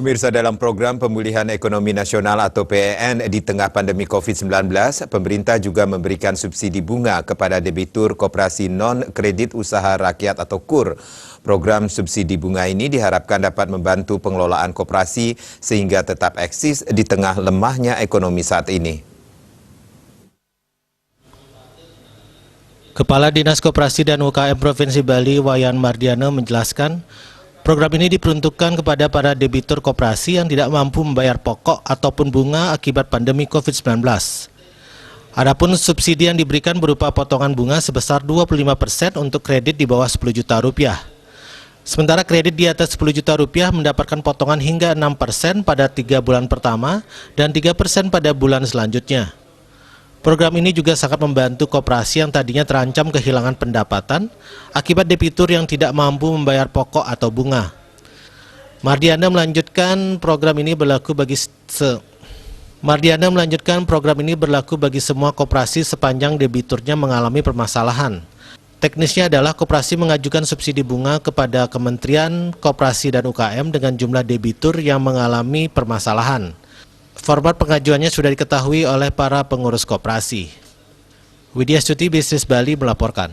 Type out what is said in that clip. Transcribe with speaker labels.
Speaker 1: Pemirsa, dalam program pemulihan ekonomi nasional atau PEN di tengah pandemi COVID-19, pemerintah juga memberikan subsidi bunga kepada debitur koperasi non-kredit usaha rakyat atau KUR. Program subsidi bunga ini diharapkan dapat membantu pengelolaan koperasi sehingga tetap eksis di tengah lemahnya ekonomi saat ini.
Speaker 2: Kepala Dinas Koperasi dan UKM Provinsi Bali, Wayan Mardiana, menjelaskan program ini diperuntukkan kepada para debitur koperasi yang tidak mampu membayar pokok ataupun bunga akibat pandemi COVID-19. Adapun subsidi yang diberikan berupa potongan bunga sebesar 25% untuk kredit di bawah 10 juta rupiah. Sementara kredit di atas 10 juta rupiah mendapatkan potongan hingga 6% pada 3 bulan pertama dan 3% pada bulan selanjutnya. Program ini juga sangat membantu koperasi yang tadinya terancam kehilangan pendapatan akibat debitur yang tidak mampu membayar pokok atau bunga. Mardiana melanjutkan program ini berlaku bagi semua koperasi sepanjang debiturnya mengalami permasalahan. Teknisnya adalah koperasi mengajukan subsidi bunga kepada Kementerian Koperasi dan UKM dengan jumlah debitur yang mengalami permasalahan. Format pengajuannya sudah diketahui oleh para pengurus koperasi. Widya Stuti, Bisnis Bali melaporkan.